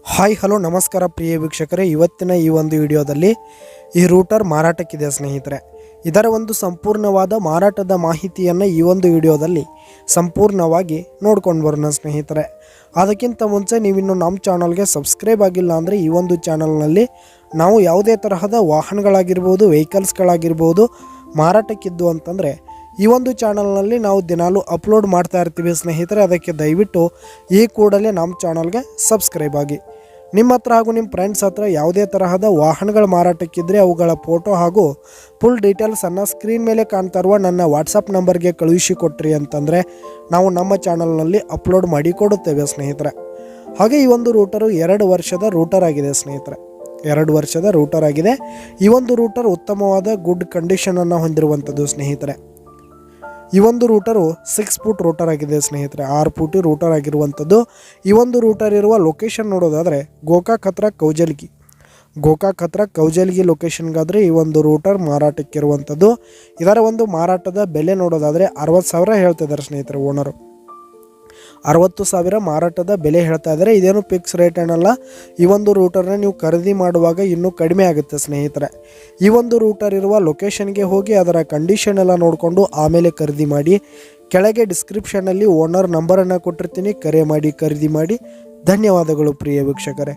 Hi hello ನಮಸ್ಕಾರ ಪ್ರಿಯ ವೀಕ್ಷಕರೇ, ಇವತ್ತಿನ ಈ ಒಂದು ವಿಡಿಯೋದಲ್ಲಿ ಈ ರೂಟರ್ ಮಾರಾಟಕ್ಕಿದೆ ಸ್ನೇಹಿತರೆ. ಇದರ ಒಂದು ಸಂಪೂರ್ಣವಾದ ಮಾರಾಟದ ಮಾಹಿತಿಯನ್ನು ಈ ಒಂದು ವಿಡಿಯೋದಲ್ಲಿ ಸಂಪೂರ್ಣವಾಗಿ ನೋಡ್ಕೊಂಡು ಬರೋಣ ಸ್ನೇಹಿತರೆ. ಅದಕ್ಕಿಂತ ಮುಂಚೆ ನೀವಿನ್ನು ನಮ್ಮ ಚಾನಲ್ಗೆ ಸಬ್ಸ್ಕ್ರೈಬ್ ಆಗಿಲ್ಲ ಅಂದರೆ ಈ ಒಂದು ಚಾನಲ್ನಲ್ಲಿ ನಾವು ಯಾವುದೇ ತರಹದ ವಾಹನಗಳಾಗಿರ್ಬೋದು, ವೆಹಿಕಲ್ಸ್ಗಳಾಗಿರ್ಬೋದು ಮಾರಾಟಕ್ಕಿದ್ದು ಅಂತಂದರೆ ಈ ಒಂದು ಚಾನಲ್ನಲ್ಲಿ ನಾವು ದಿನಾಲೂ ಅಪ್ಲೋಡ್ ಮಾಡ್ತಾ ಇರ್ತೀವಿ ಸ್ನೇಹಿತರೆ. ಅದಕ್ಕೆ ದಯವಿಟ್ಟು ಈ ಕೂಡಲೇ ನಮ್ಮ ಚಾನಲ್ಗೆ ಸಬ್ಸ್ಕ್ರೈಬ್ ಆಗಿ. ನಿಮ್ಮ ಹತ್ರ ಹಾಗೂ ನಿಮ್ಮ ಫ್ರೆಂಡ್ಸ್ ಹತ್ರ ಯಾವುದೇ ತರಹದ ವಾಹನಗಳ ಮಾರಾಟಕ್ಕಿದ್ದರೆ ಅವುಗಳ ಫೋಟೋ ಹಾಗೂ ಫುಲ್ ಡೀಟೇಲ್ಸನ್ನು ಸ್ಕ್ರೀನ್ ಮೇಲೆ ಕಾಣ್ತಾ ಇರುವ ನನ್ನ ವಾಟ್ಸಪ್ ನಂಬರ್ಗೆ ಕಳುಹಿಸಿ ಕೊಟ್ರಿ ಅಂತಂದರೆ ನಾವು ನಮ್ಮ ಚಾನಲ್ನಲ್ಲಿ ಅಪ್ಲೋಡ್ ಮಾಡಿ ಕೊಡುತ್ತೇವೆ ಸ್ನೇಹಿತರೆ. ಹಾಗೆ ಈ ಒಂದು ರೂಟರು 2 ವರ್ಷದ ರೂಟರ್ ಆಗಿದೆ ಸ್ನೇಹಿತರೆ. 2 ವರ್ಷದ ರೂಟರ್ ಆಗಿದೆ. ಈ ಒಂದು ರೂಟರ್ ಉತ್ತಮವಾದ ಗುಡ್ ಕಂಡೀಷನನ್ನು ಹೊಂದಿರುವಂಥದ್ದು ಸ್ನೇಹಿತರೆ. ಈ ಒಂದು ರೂಟರು 6 ಫೂಟ್ ರೂಟರ್ ಆಗಿದೆ ಸ್ನೇಹಿತರೆ. 6 ಫೂಟ್ ರೂಟರ್ ಆಗಿರುವಂಥದ್ದು. ಈ ಒಂದು ರೂಟರ್ ಇರುವ ಲೊಕೇಶನ್ ನೋಡೋದಾದರೆ ಗೋಕಾಕ್ ಹತ್ರ ಕೌಜಲ್ಗಿ ಲೊಕೇಶನ್ಗಾದರೆ ಈ ಒಂದು ರೂಟರ್ ಮಾರಾಟಕ್ಕಿರುವಂಥದ್ದು. ಇದರ ಒಂದು ಮಾರಾಟದ ಬೆಲೆ ನೋಡೋದಾದರೆ 60,000 ಹೇಳ್ತಿದ್ದಾರೆ ಸ್ನೇಹಿತರೆ. ಓನರು 60,000 ಮಾರಾಟದ ಬೆಲೆ ಹೇಳ್ತಾ ಇದ್ದಾರೆ. ಇದೇನು ಫಿಕ್ಸ್ ರೇಟ್ ಏನಲ್ಲ. ಈ ಒಂದು ರೂಟರ್ನ ನೀವು ಖರೀದಿ ಮಾಡುವಾಗ ಇನ್ನೂ ಕಡಿಮೆ ಆಗುತ್ತೆ ಸ್ನೇಹಿತರೆ. ಈ ಒಂದು ರೂಟರ್ ಇರುವ ಲೊಕೇಶನ್ಗೆ ಹೋಗಿ ಅದರ ಕಂಡೀಷನ್ ಎಲ್ಲ ನೋಡಿಕೊಂಡು ಆಮೇಲೆ ಖರೀದಿ ಮಾಡಿ. ಕೆಳಗೆ ಡಿಸ್ಕ್ರಿಪ್ಷನಲ್ಲಿ ಓನರ್ ನಂಬರನ್ನು ಕೊಟ್ಟಿರ್ತೀನಿ, ಕರೆ ಮಾಡಿ ಖರೀದಿ ಮಾಡಿ. ಧನ್ಯವಾದಗಳು ಪ್ರಿಯ ವೀಕ್ಷಕರೇ.